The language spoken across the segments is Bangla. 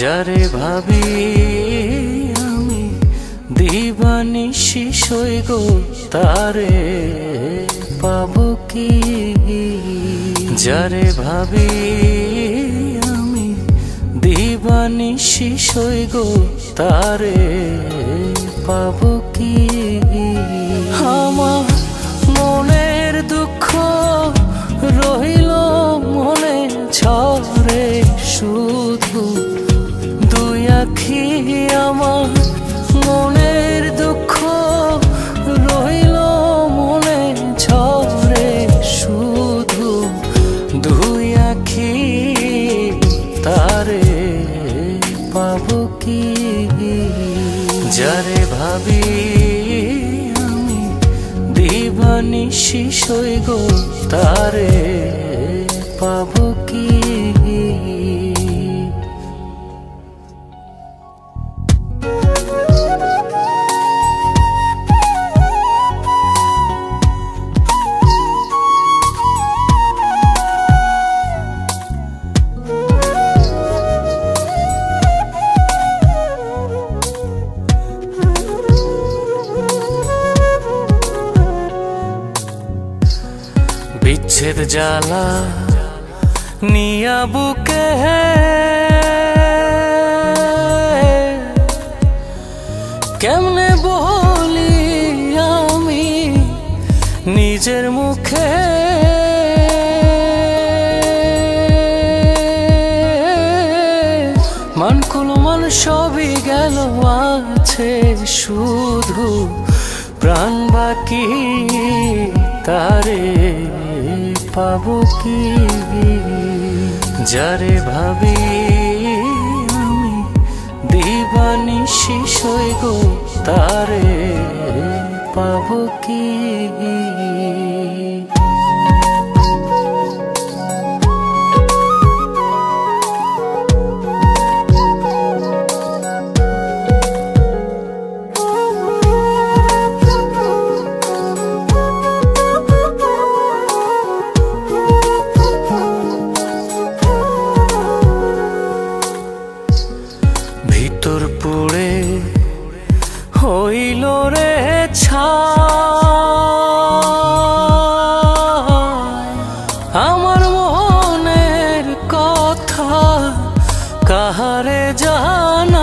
যারে ভাবি আমি দিবানিশি সই গো তারে পাবো কি। যারে ভাবি আমি দিবানিশি সই গো তারে পাবো কি। আমার মনের দুঃখ রইল মনে ঝরে শুধু দুই আখি। আমার মনের দুঃখ রইল মনে ঝরে শুধু দুই আখি। তারে পাবো কি। যারে ভাবি আমি দিবানিশি সই গো তারে পাবো কি। বিচ্ছেদ জ্বালা নিয়া বুকে কেমনে বলি আমি নিজের মুখে। মানকুলমান সবই গেল আছে শুধু প্রাণ বাকি। তারে পাবো কি। যারে ভাবি আমি দিবানিশি সই গো তারে পাবো কি। ভিতর পুড়ে হইল রে ছাই। আমার মনের কথা কাহারে জানাই।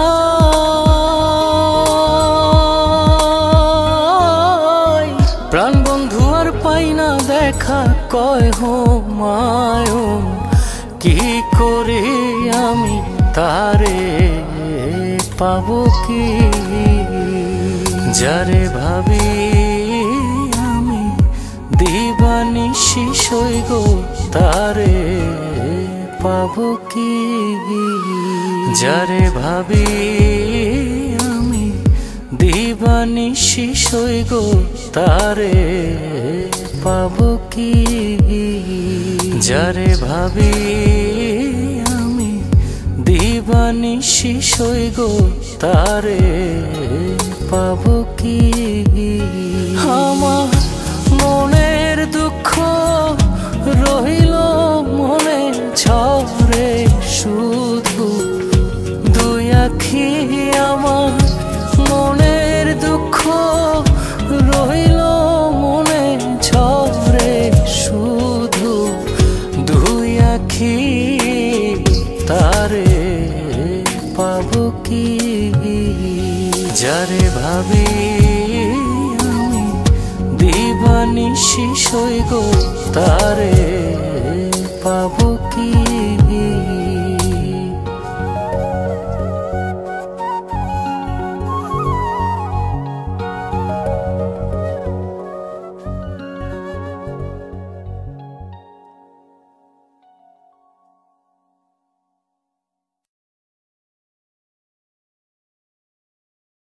প্রাণ বন্ধু আর পাই না দেখা কয় হুমায়ুন কি করি আমি তারে পাবো কি। যারে ভাবি আমি দিবানিশি সই গো তারে পাবো কি। যারে ভাবি আমি দিবানিশি সই গো তারে পাবো কি। যারে ভাবি আমি দিবানিশি সই গো তারে পাবো কি। আমার মনের দুঃখ রইল মনে ঝরে শুধু দুই আখি। আমার মনের দুঃখ রইল মনে ঝরে শুধু দুই আখি। তারে পাবো কি। যারে ভাবি আমি দিবানিশি সই গো তারে পাবো কি।